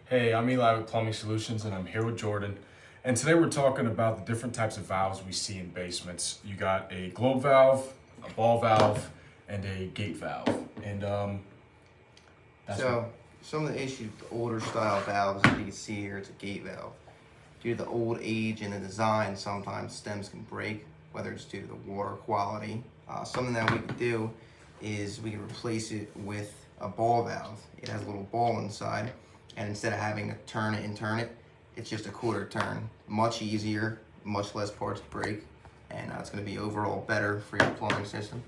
Hey, I'm Eli with Plumbing Solutions, and I'm here with Jordan. And today we're talking about the different types of valves we see in basements. You got a globe valve, a ball valve, and a gate valve. And that's So some of the issues with the older style valves, as you can see here, it's a gate valve. Due to the old age and the design, sometimes stems can break, whether it's due to the water quality. Something that we can do is we can replace it with a ball valve. It has a little ball inside, and instead of having to turn it and turn it, it's just a quarter turn. Much easier, much less parts to break, and it's going to be overall better for your plumbing system.